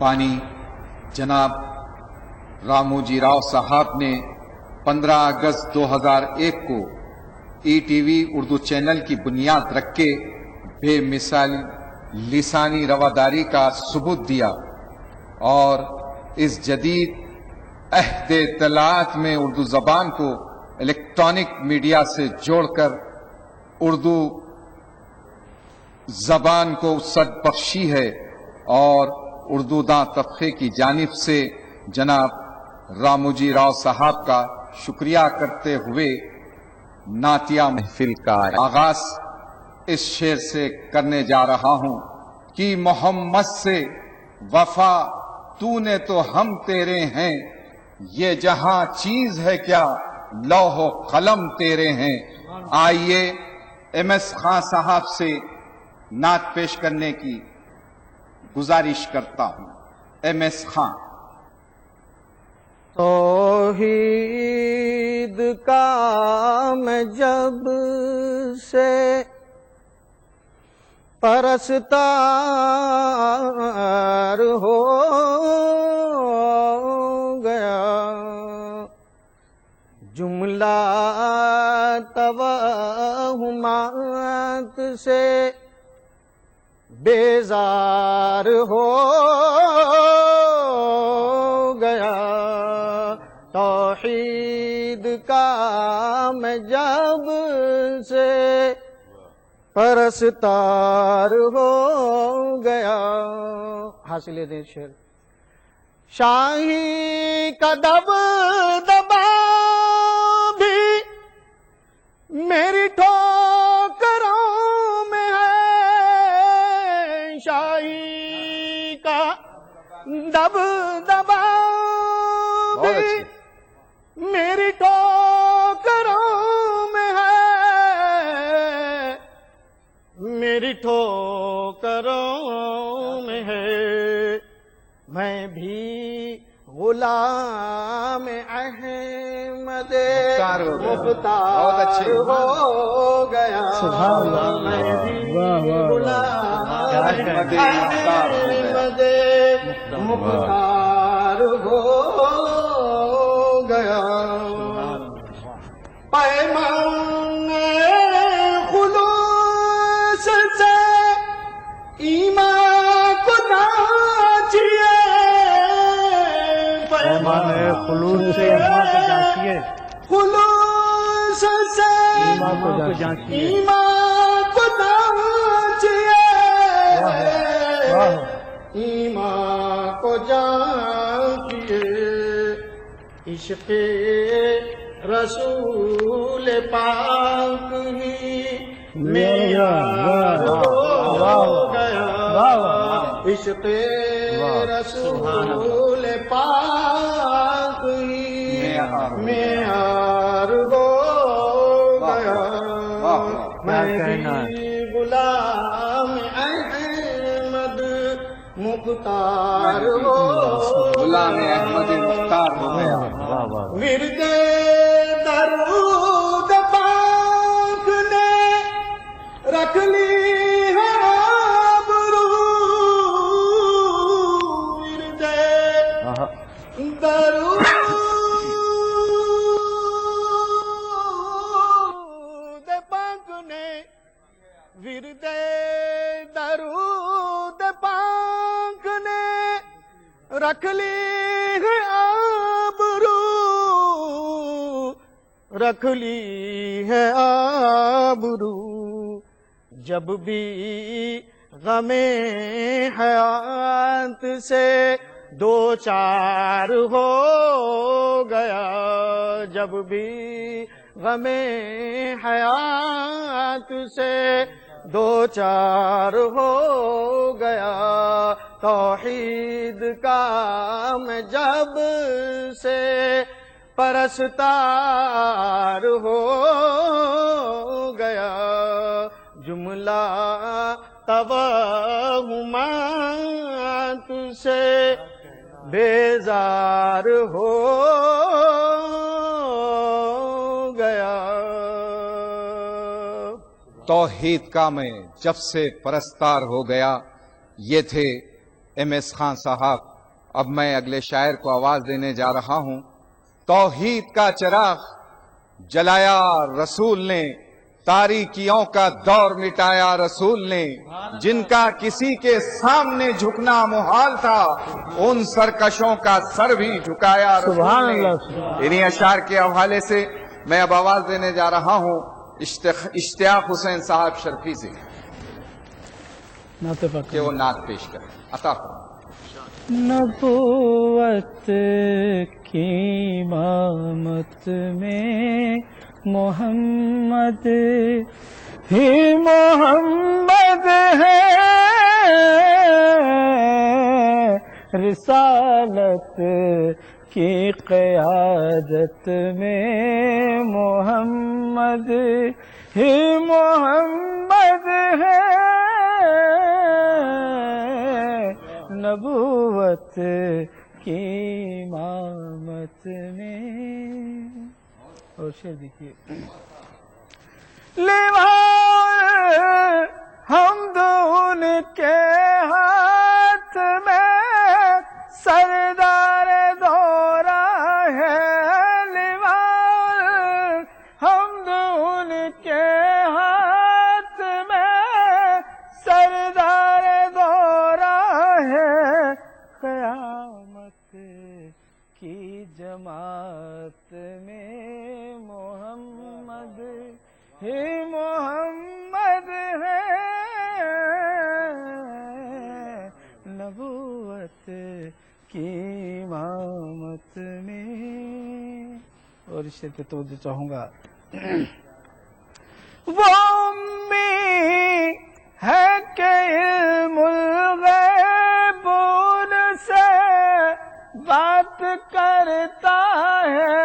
بانی جناب راموجی راؤ صاحب نے 15 اگست 2001 کو E T V Urdu channel کی بنیاد رکھ کے بے مثال لسانی رواداری کا ثبوت دیا اور اس جدید عہد اطلاعات میں اردو زبان کو الیکٹرانک میڈیا سے جوڑ کر اردو زبان کو وسعت بخشی ہے، اور اردو داں طبقے کی جانب سے جناب راموجی راؤ صاحب کا شکریہ کرتے ہوئے نعتیہ محفل کا آغاز اس شعر سے کرنے جا رہا ہوں کہ محمد سے وفا تو نے تو ہم تیرے ہیں، یہ جہاں چیز ہے کیا لوح و قلم تیرے ہیں۔ آئیے ایم ایس خان صاحب سے نعت پیش کرنے کی گزارش کرتا ہوں۔ M S Khan. توحید کا میں جب سے پرستار ہو گیا، جملہ توہمات سے بیزار ہو گیا۔ توحید کا میں جب سے پرستار ہو گیا۔ حاصل دیں شعر۔ شاہی کا دبدبا بھی میری ٹھوکروں میں ہے، شاہی کا دبدبا بھی میری ٹھوکروں میں ہے، میری ٹھوکروں میں ہے۔ میں بھی غلام احمد مختار ہو گیا، میں بھی غلام احمد مختار ہو گیا۔ پیمان خلوص سے ایمان کو جانچیے، پیمان خلوص سے ایمان کو جانچیے، خلوص سے ایمان کو جانچیے، ایمان کو جانچیے، ایمان کو جانچیے۔ عشق رسول پاک ہی معیار ہو گیا، عشق رسول پاک ہی معیار ہو گیا۔ میں بھی غلام احمد مختار ہو غلام احمد مختار ہو گیا۔ ورد درود پاک نے رکھ لی ہے آبرو، ورد درود پاک نے، ورد درود پاک نے رکھ لی ہے آبرو، رکھ لی ہے آبرو۔ جب بھی غم حیات سے دو چار ہو گیا، جب بھی غم حیات سے دو چار ہو گیا، توحید کا میں جب سے پرستار ہو گیا، جملہ توہمات سے بیزار ہو گیا۔ توحید کا میں جب سے پرستار ہو گیا، یہ تھے ایم ایس خان صاحب اب میں اگلے شاعر کو آواز دینے جا رہا ہوں۔ توحید کا چراغ جلایا رسول نے، تاریکیوں کا دور مٹایا رسول نے، جن کا کسی کے سامنے جھکنا محال تھا، ان سرکشوں کا سر بھی جھکایا سبحان رسول نے۔ اللہ۔ انہی اشعار کے حوالے سے میں اب آواز دینے جا رہا ہوں اشتیاق حسین صاحب شرفی سے نعت پاک کہ وہ نعت پیش کریں۔ عطا فرمائیں۔ نبوت کی امامت میں محمد ہی محمد ہے، رسالت کی قیادت میں محمد ہی محمد ہے، نبوت کی امامت میں۔ اور شعر دیکھیے، لیوان حمد ان کے ہاتھ میں، سردار دورہ ہے، لیوان حمد ان کے ہاتھ میں، سردار دورہ ہے، قیامت کی جماعت میں محمد ہی محمد ہے، نبوت کی امامت میں۔ اور اس شعر پہ توجہ چاہوں گا، وہ امی ہے کہ علم الغیب ان سے بات کرتا ہے،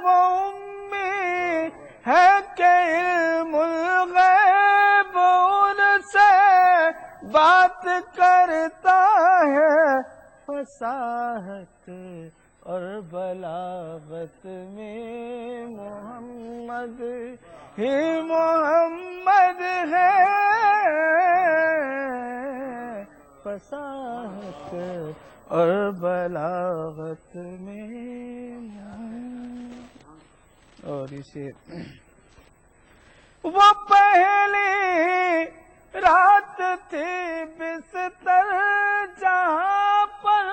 وہ امی ہے کہ علم الغیب ان سے بات کرتا ہے، فصاحت اور بلاغت میں محمد ہی محمد ہے، فصاحت اور بلاغت میں۔ اور اسے وہ پہلی رات تھی بستر جہاں پر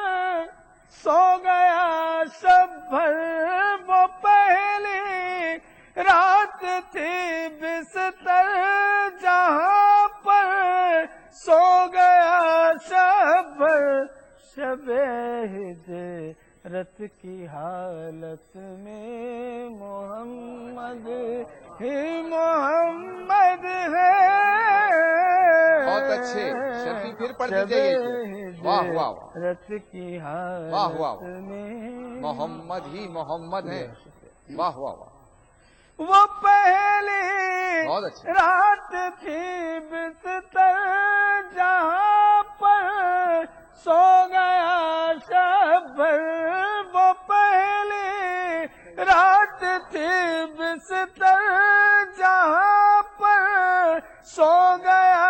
سو گیا شب بھر، وہ پہلی رات تھی بستر جہاں پر سو گیا شب بھر، شب ہجرت کی حالت میں محمد ہی محمد ہے۔ بہت اچھے، شرفی پھر پڑھ دیجیے یہ۔ واہ واہ واہ، رت کی واہ واہ حالت واہ، میں محمد ہی محمد ہے، واہ واہ واہ، وہ پہلی بہت اچھے۔ رات تھی بستر جہاں پر سو گیا شب بھر، وہ پہلی رات تھی بستر جہاں پر سو گیا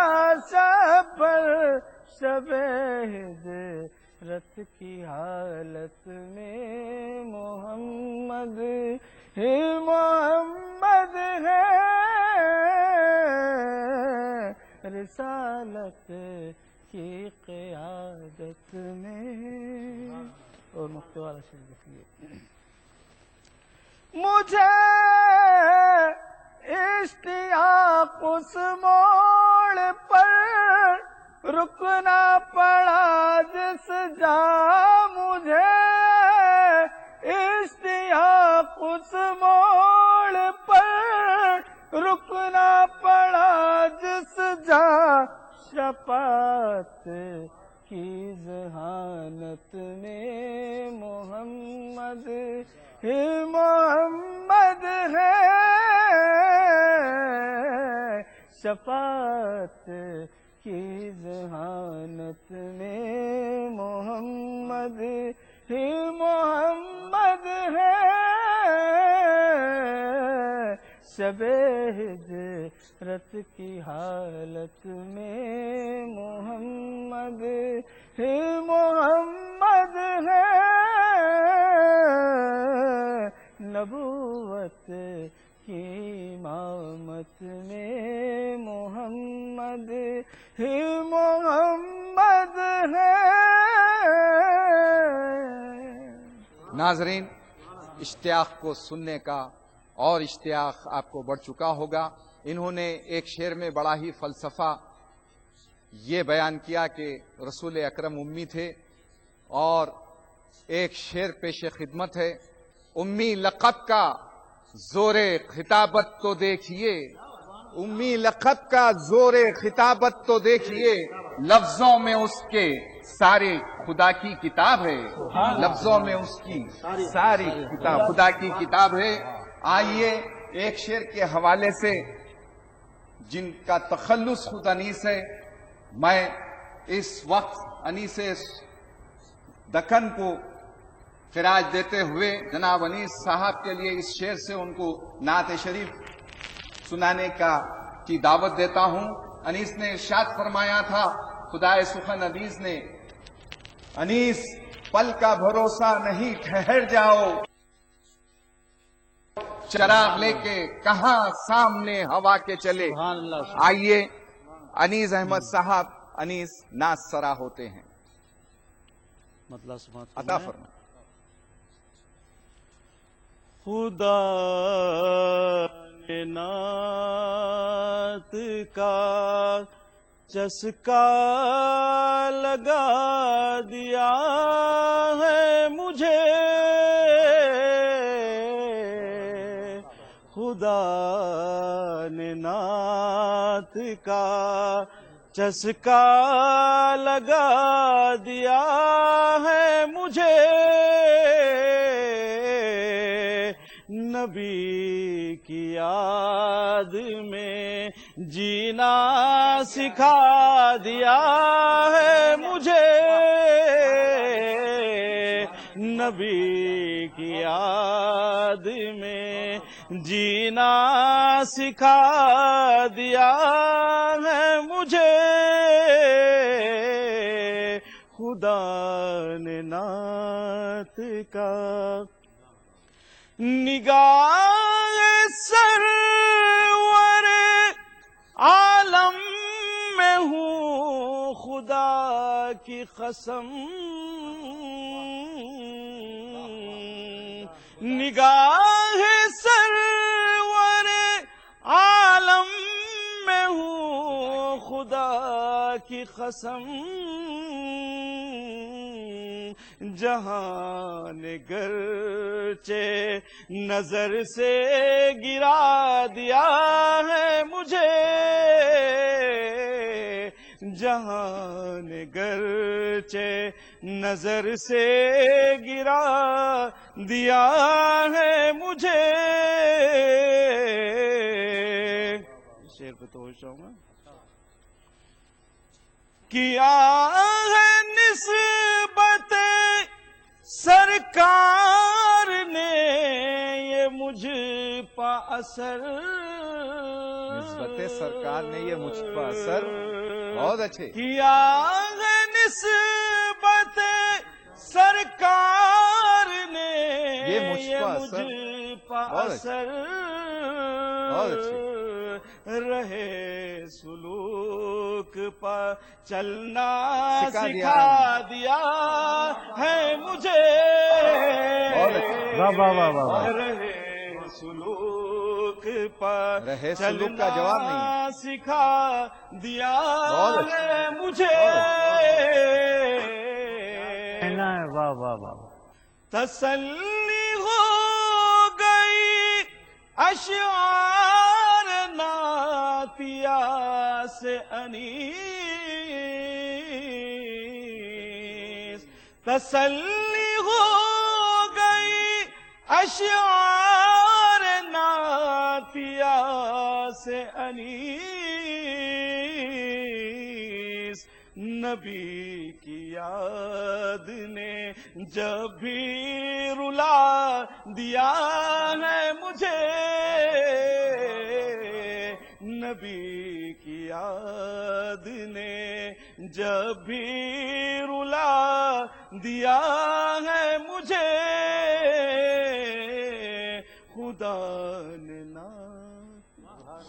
شب بھر، شب ہجرت کی حالت میں محمد ہی محمد ہے، رسالت کی قیادت میں۔ اور مقطع والا شعر دیکھیے، مجھے اشتیاق اس موڑ پر رکنا پڑا جس جا، مجھے اشتیاق اس موڑ پر رکنا پڑا جس جا، شفاعت کی ذہانت میں محمد ہی محمد ہے، شفاعت کی ذہانت میں محمد ہی محمد ہے، شب ہجرت کی حالت میں محمد ہی محمد نبوت کی امامت میں محمد ہی محمد ہے۔ ناظرین، اشتیاق کو سننے کا اور اشتیاق آپ کو بڑھ چکا ہوگا۔ انہوں نے ایک شعر میں بڑا ہی فلسفہ یہ بیان کیا کہ رسول اکرم امی تھے، اور ایک شعر پیش خدمت ہے: امی لقب کا زور خطابت تو دیکھیے، امی لقب کا زور خطابت تو دیکھیے، لفظوں میں اس کے ساری خدا کی کتاب ہے، لفظوں میں اس کی ساری کتاب خدا کی کتاب ہے۔ آئیے ایک شعر کے حوالے سے جن کا تخلص خود انیس ہے، میں اس وقت انیس دکن کو خراج دیتے ہوئے جناب انیس صاحب کے لیے اس شعر سے ان کو نعت شریف سنانے کی دعوت دیتا ہوں۔ انیس نے ارشاد فرمایا تھا، خدائے سخن عزیز نے، انیس پل کا بھروسہ نہیں، ٹھہر جاؤ، چراغ لے کے کہاں سامنے ہوا کے چلے۔ آئیے انیس احمد صاحب انیس ناز سرا ہوتے ہیں، مطلب سماعت عطا فرمائیں۔ خدا نے نعت کا چسکا لگا دیا ہے مجھے، خدا نے نعت کا چسکا لگا دیا ہے مجھے، نبی کی یاد میں جینا سکھا دیا ہے مجھے، نبی کی یاد میں جینا سکھا دیا ہے مجھے، خدا نے نعت کا نگاہ سرور عالم میں ہوں خدا کی قسم، نگاہ سرور عالم میں ہوں خدا کی قسم، جہان گرچہ نظر سے گرا دیا ہے مجھے، جہان گرچہ نظر سے گرا دیا ہے مجھے، شعر پہ تو ہوش آؤں گا، کیا ہے نسبت سرکار نے یہ مجھ پا اثر، نسبت سرکار نے یہ مجھ پا اثر، بہت اچھے، کیا ہے نسبت سرکار نے یہ مجھ پا اثر، بہت اچھے، رہے سلوک پر چلنا سکھا دیا ہے مجھے، رہے سلوک پر رہے سلوک کا جواب نہیں سکھا دیا ہے مجھے، واہ واہ واہ، تسلی ہو گئی اشعار نعتیہ سے انیس، تسلی ہو گئی اشعار نعتیہ سے انیس، نبی کی یاد نے جب بھی رلا دیا ہے مجھے، نبی کی یاد نے جب بھی رلا دیا ہے مجھے،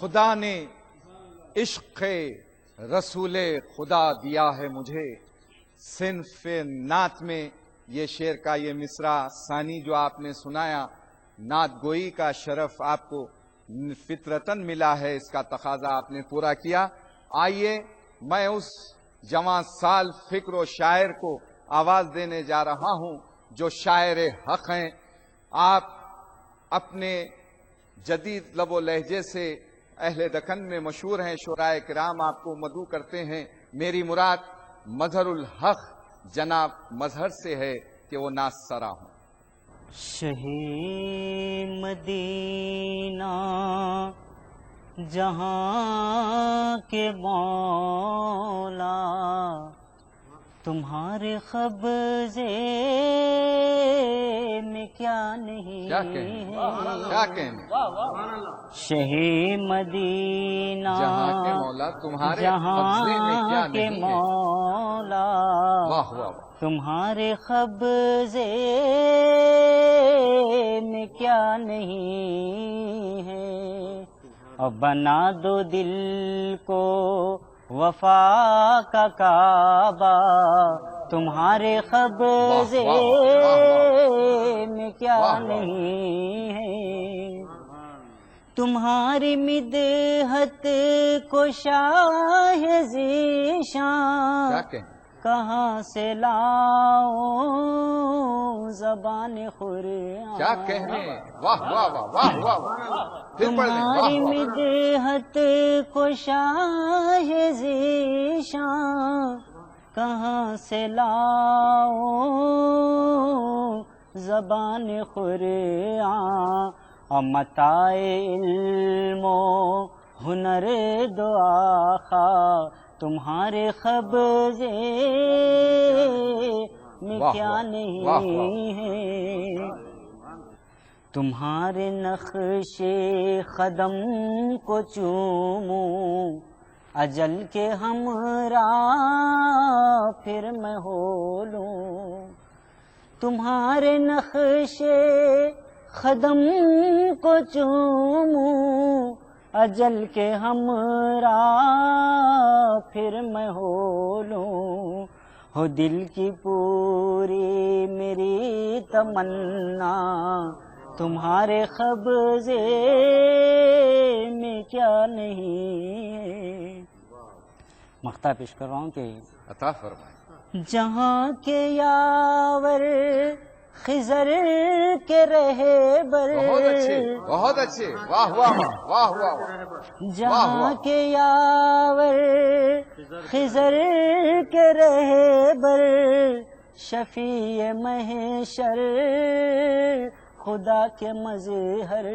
خدا نے عشق رسول خدا دیا ہے مجھے. صنف نعت میں یہ شعر کا یہ مصرع ثانی جو آپ نے سنایا، نعت گوئی کا شرف آپ کو فطرتاً ملا ہے، اس کا تقاضا آپ نے پورا کیا. آئیے میں اس جوان سال فکر و شاعر کو آواز دینے جا رہا ہوں جو شاعر حق ہیں. آپ اپنے جدید لب و لہجے سے اہل دکن میں مشہور ہیں، شعراء کرام آپ کو مدعو کرتے ہیں. میری مراد مظہر الحق جناب مظہر سے ہے کہ وہ ناز سرا ہوں. شہی مدینہ جہاں کے مولا تمہارے قبضے میں کیا نہیں کیا کہیں شہی مدینہ جہاں کے مولا تمہارے جہاں قبضے میں کیا کے نہیں ہے. مولا واہ واہ واہ. تمہارے قبضے میں کیا نہیں ہے، اور بنا دو دل کو وفا کا کعبہ تمہارے قبضے میں کیا نہیں ہے. تمہاری مدحت کو شاہ ذیشان کیا کہیں کہاں سے لاؤں زبان قرآن. کیا کہنے. واہ واہ واہ واہ واہ واہ. پھر پڑھ لیں. تمہاری واہ واہ. مدحت کو شاہ ذیشان کہاں سے لاؤں زبان قرآن، اور متاع علم و ہنر دعا خواہ تمہارے قبضے میں کیا نہیں ہے. تمہارے نقش قدم کو چوموں اجل کے ہمراہ پھر میں ہو لوں. تمہارے نقش قدم کو چوموں اجل کے ہمراہ پھر میں ہو لوں. ہو دل کی پوری میری تمنا تمہارے قبضے میں کیا نہیں. مقطع پیش کر رہا ہوں کہ عطا فرمائے. جہاں کے یاور خضر کے رہبر، بہت اچھے بہت اچھے. واہ واہ واہ واہ واہ. جہاں کے یاور خضر کے رہبر شفیع محشر خدا کے مظہر.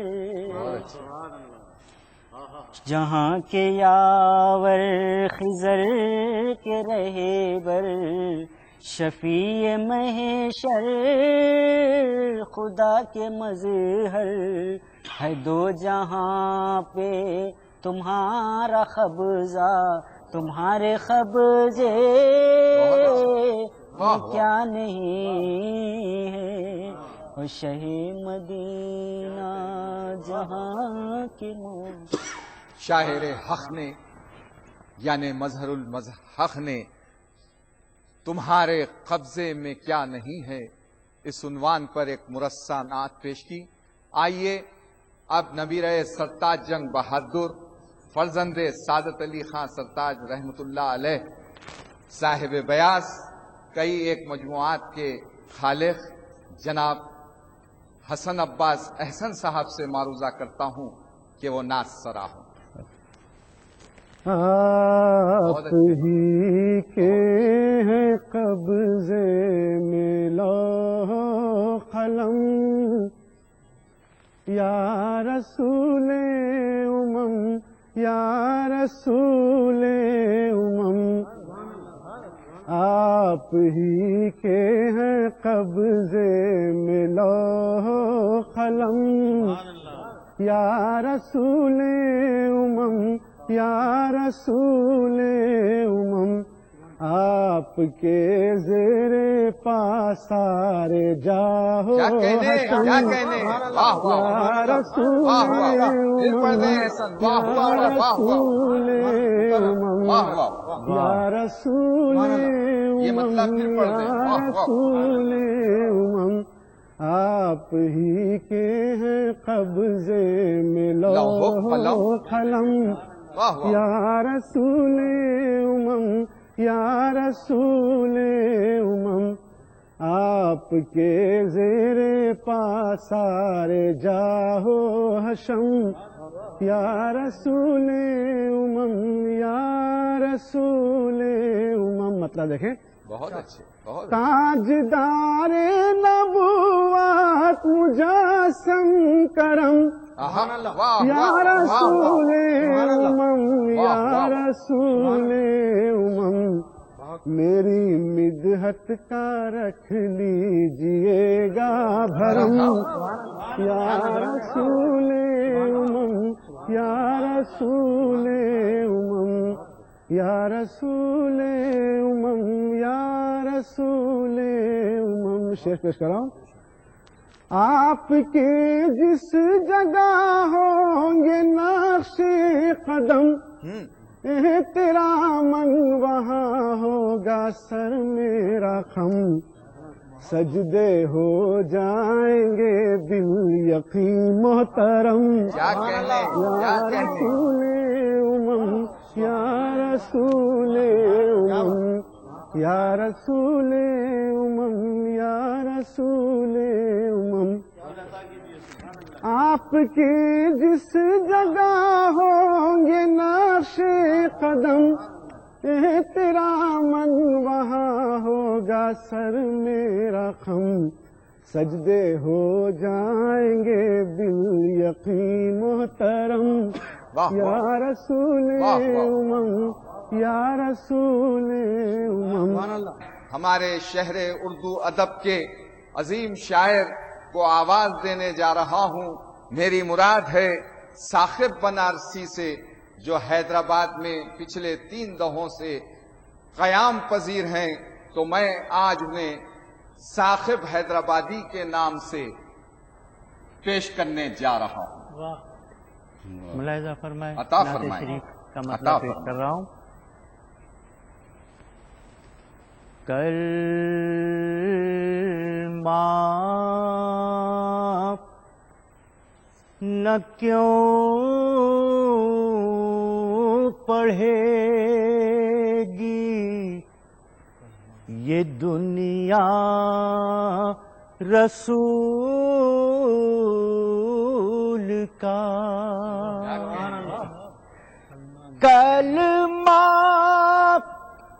جہاں کے یاور خضر کے رہبر شفیع محشر خدا کے مظہر ہے. دو جہاں پہ تمہارا قبضہ تمہارے قبضے میں کیا نہیں ہے. اور شہی مدینہ جہاں کے مولا. شاعر حق نے یعنی مظہر الحق نے تمہارے قبضے میں کیا نہیں ہے اس عنوان پر ایک مرصع نعت پیش کی. آئیے اب نبیر سرتاج جنگ بہادر فرزند سعادت علی خان سرتاج رحمت اللہ علیہ صاحب بیاس کئی ایک مجموعات کے خالق جناب حسن عباس احسن صاحب سے معروضہ کرتا ہوں کہ وہ نعت سرا ہوں. آپ ہی کے ہیں قبضے میں لوح قلم یا رسول امم یا رسول امم. آپ ہی کے ہیں قبضے میں لوح قلم یا رسول امم یا رسول امم. آپ آپ کے زیر پاسارے جاؤ کیا کہنے کیا کہنے واہ واہ یا رسول واہ واہ پھر پڑھ دیں احسن واہ واہ واہ واہ واہ واہ یا رسول یہ مطلب پھر پڑھ دیں یا واہ واہ رسول امم آپ ہی کے ہیں قبضے میں لوح قلم واہ واہ یا رسول امم یا رسول امم آپ کے زیر پاسارے جاہو حشم یا رسول امم یا رسول امم مطلب دیکھیں بہت اچھے بہت تاجدار نبوت مجسم کرم یا رسول امم یا رسول امم میری مدحت کا رکھ لیجئے گا بھرم یا رسول امم یا رسول امم یا رسول امم یا رسول امم شیخ پیش کر رہا ہوں آپ کے جس جگہ ہوں گے نقش قدم احتراماً وہاں ہوگا سر میرا خم سجدے ہو جائیں گے دل یقین محترم کیا کہنے یا رسول امم یا رسول امم یا رسول امم یا رسول امم آپ کے جس جگہ ہوں گے نقش قدم احتراماً وہاں ہوگا سر میرا خم سجدے ہو جائیں گے دل یقین محترم یا رسول امم یا رسول امم ہمارے شہر اردو ادب کے عظیم شاعر کو آواز دینے جا رہا ہوں میری مراد ہے ثاقب بنارسی سے جو حیدرآباد میں پچھلے 3 دہوں سے قیام پذیر ہیں تو میں آج انہیں ثاقب حیدرآبادی کے نام سے پیش کرنے جا رہا ہوں ملاحظہ فرمائے عطا نعت فرمائے شریف کا عطا مطلب پیش فرمائے کر رہا ہوں کلمہ نہ کیوں پڑھے گی یہ دنیا رسول کا کلمہ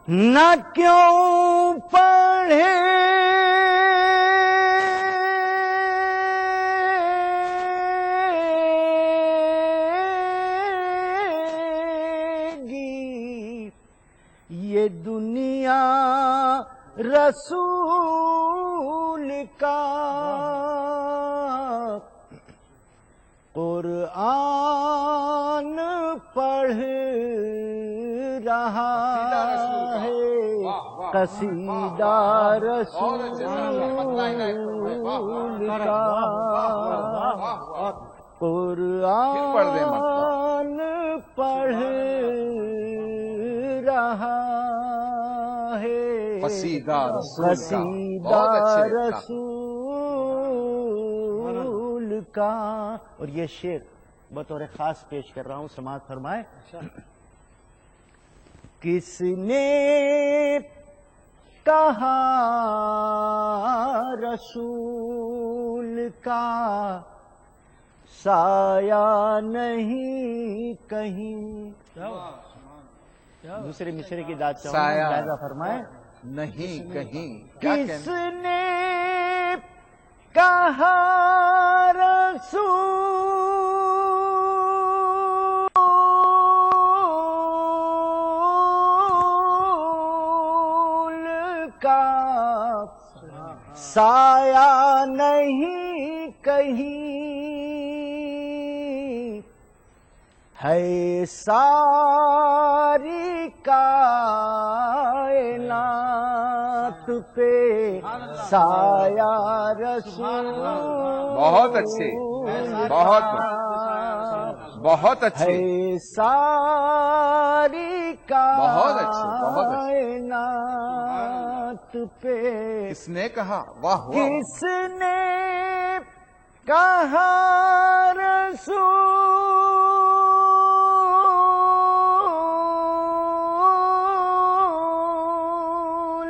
نہ کیوں پڑھے یہ دنیا رسول کا قرآن پڑھ رہا ہے قصیدہ رسول کا قرآن پڑھ رہا ہے قصیدہ رسول کا قصیدہ بہت اچھے رسول کا اور یہ شعر بطور خاص پیش کر رہا ہوں سماعت فرمائے کس نے کہا رسول کا سایہ نہیں کہیں دوسرے مصرے کی داد چاہوں سایہ جائزہ فرمائے نہیں کہیں کیا کس کہنے نے کہا رسول کا سایہ نہیں کہیں ہے ساری کائنات پہ سایہ رسول بہت اچھے، بہت بہت اچھے، ہے ساری بہت اچھے، بہت اچھے۔ کائنات پہ کس نے کہا؟ واہ واہ، کس نے کہا رسول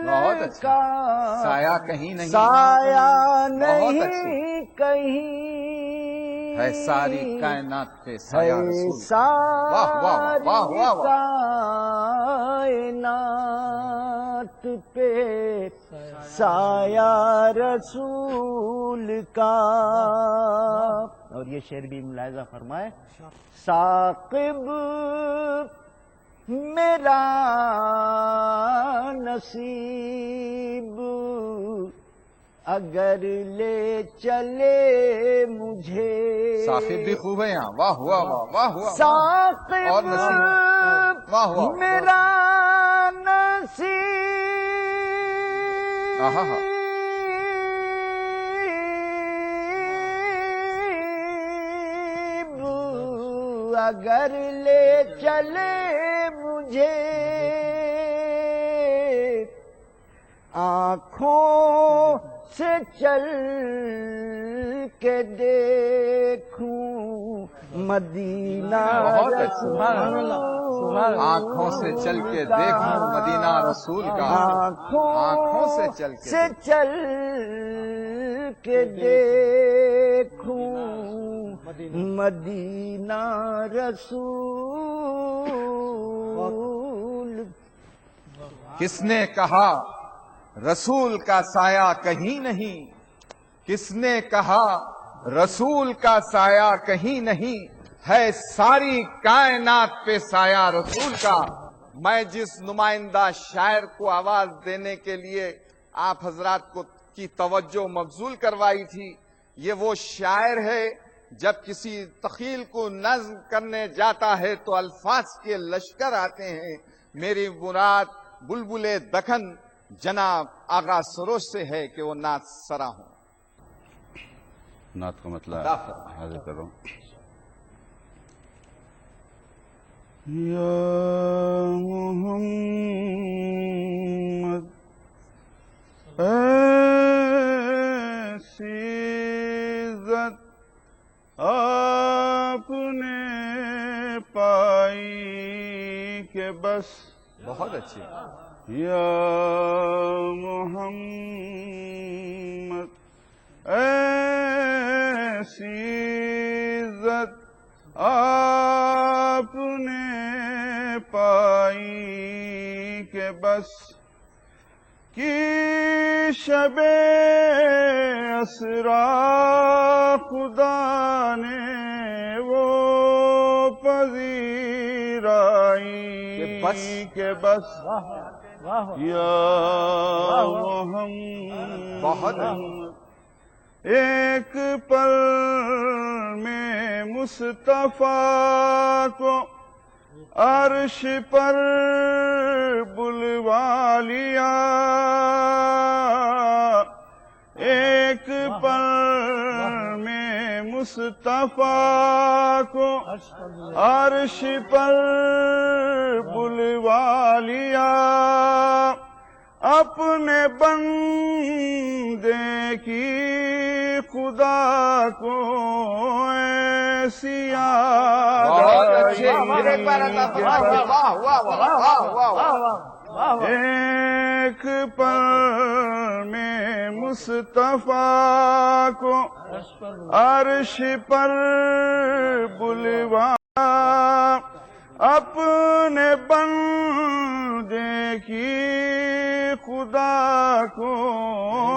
بہت اچھا، کا سایہ کہیں نہیں، سایہ بہت اچھے، نہیں کہیں ہے ساری کائنات پہ سایہ ہے رسول کا۔ واہ واہ واہ واہ واہ واہ، کائنات پہ سایہ رسول کا۔ اور یہ شعر بھی ملاحظہ فرمائے، ثاقب میرا نصیب اگر لے چلے مجھے، صاحب بھی خوب ہے یہاں، واہ واہ واہ واہ واہ، ثاقب اور نصیب، واہ واہ، میرا نصیب آہا ہا، اگر لے چلے مجھے، آنکھوں سے چل کے دیکھوں مدینہ بہت اچھا، سبحان اللہ، سبحان اللہ۔ آنکھوں سے چل کے دیکھوں مدینہ رسول کا، آنکھوں سے چل کے سے چل کے دیکھوں مدینہ رسول۔ کس نے کہا رسول کا سایہ کہیں نہیں؟ کس نے کہا رسول کا سایہ کہیں نہیں؟ ہے ساری کائنات پہ سایہ رسول کا۔ میں جس نمائندہ شاعر کو آواز دینے کے لیے آپ حضرات کی توجہ مبذول کروائی تھی، یہ وہ شاعر ہے جب کسی تخیل کو نظم کرنے جاتا ہے تو الفاظ کے لشکر آتے ہیں۔ میری مراد بلبل دکن جناب آغا سروش سے ہے کہ وہ نعت سرا ہوں۔ نعت کا مطلب حاضر کر رہا ہوں۔ یا محمد ایسی عزت آپ نے پائی کہ بس، بہت اچھے، یا محمد ایسی عزت آپ نے پائی کہ بس، کی شب اسرا خدا نے وہ پذیرائی کہ بس، یا محمد بہت ایک پل میں مصطفیٰ کو عرش پر بلوا لیا، ایک پل میں مصطفیٰ کو عرش پر بلوا لیا، اپنے بندے کی خدا کو ایسی بہت اچھے، میرے پیارے اللہ، واہ واہ واہ واہ واہ واہ، ایک پل میں مصطفیٰ کو عرش پر بلوا، اپنے بندے کی خدا کو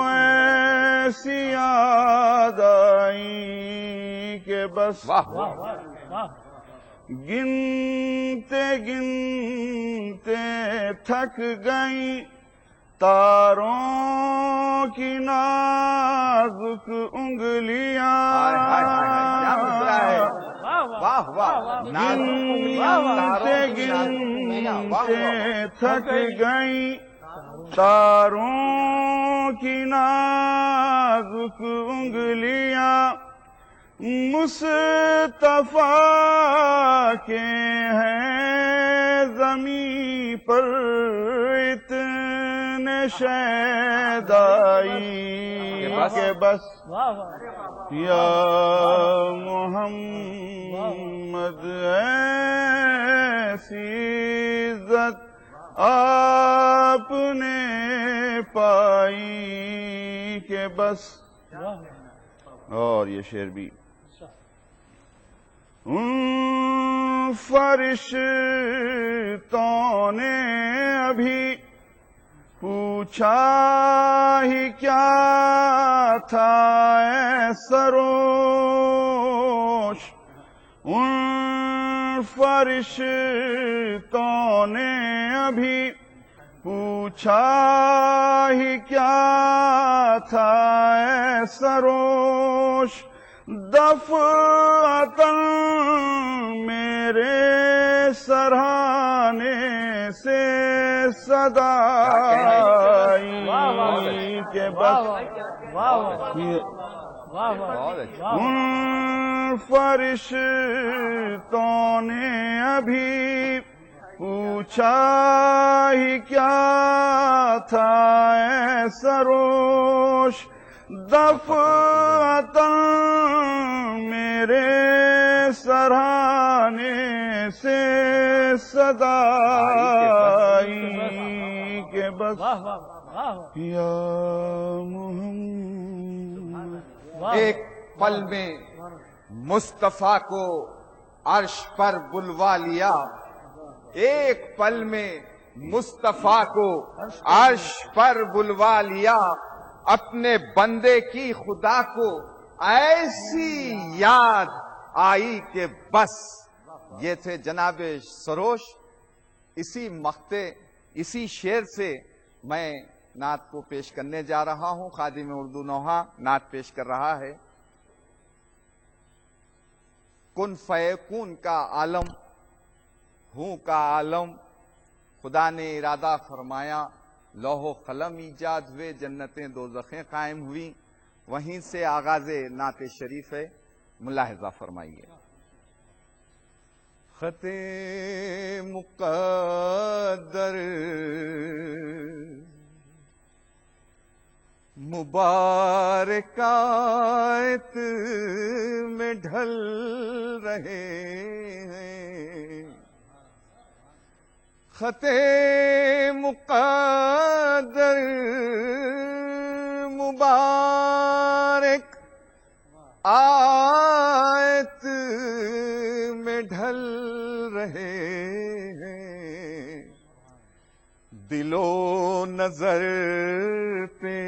ایسی یاد آئی کہ بس، واہ واہ، گنتے گنتے تھک گئی تاروں کی نازک انگلیاں، کیا مسئلہ ہے، واہ واہ، گنتے گنتے تھک گئی تاروں کی نازک انگلیاں مصطفیٰ کے ہیں زمین پر اتنے شیدائی کہ بس یا محمد ایسی عزت آپ نے پائی کہ بس. اور یہ شعر بھی ان فرشتوں نے ابھی پوچھا ہی کیا تھا اے سروش. ان فرشتوں نے ابھی پوچھا ہی کیا تھا اے سروش. دفعتاً میرے سرہانے سے صدا آئی کہ بس ان فرشتوں نے ابھی پوچھا ہی کیا تھا اے سروش. دفعتاً میرے سرہانے سے صدا آئی کہ بس یا محمد. ایک پل میں مصطفیٰ کو عرش پر بلوا لیا. ایک پل میں مصطفیٰ کو عرش پر بلوا لیا. اپنے بندے کی خدا کو ایسی یاد آئی کہ بس. یہ تھے جناب سروش. اسی مقطع اسی شعر سے میں نعت کو پیش کرنے جا رہا ہوں. خادم اردو نوحہ نعت پیش کر رہا ہے. کن فیکون کا عالم ہوں کا عالم خدا نے ارادہ فرمایا. لوح و قلم ایجاد ہوئے جنتیں دوزخیں قائم ہوئی. وہیں سے آغاز نعت شریف ہے. ملاحظہ فرمائیے. خط مقدر مبارکات میں ڈھل رہے ہیں. خط مقدر مبارک آیت میں ڈھل رہے ہیں. دل و نظر پہ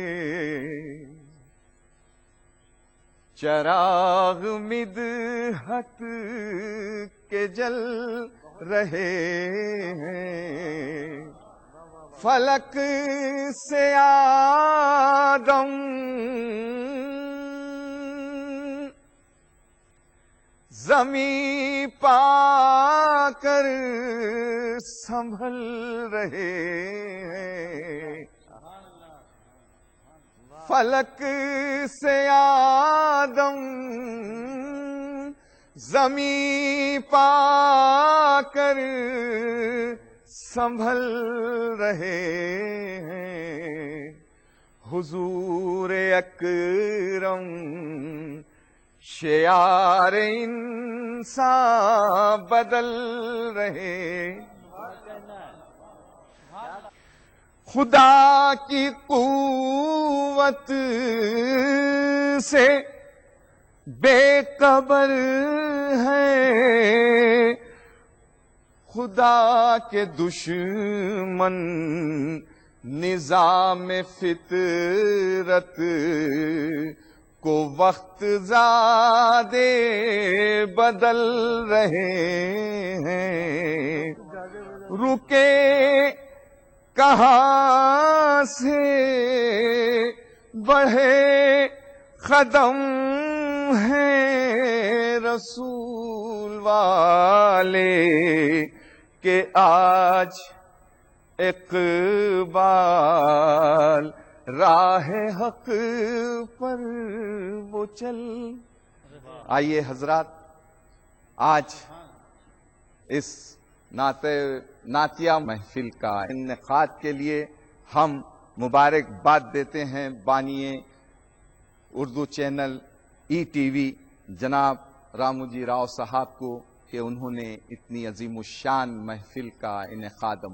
چراغ مدحت کے جل رہے ہیں. فلک سے آدم زمیں پا کر سنبھل رہے ہیں. فلک سے آدم زمیں پا کر سنبھل رہے ہیں. حضور اکرم شعار انسان بدل رہے. خدا کی قوت سے بے خبر ہے. خدا کے دشمن نظام فطرت کو وقت زیادہ بدل رہے ہیں. رکے کہاں سے بڑھے قدم ہیں رسول والے کہ آج اقبال راہ حق پر وہ چل. آئیے حضرات، آج اس نعتیہ محفل کا انعقاد کے لیے ہم مبارکباد دیتے ہیں بانی اردو چینل ETV جناب رامو جی راؤ صاحب کو کہ انہوں نے اتنی عظیم الشان محفل کا انعقاد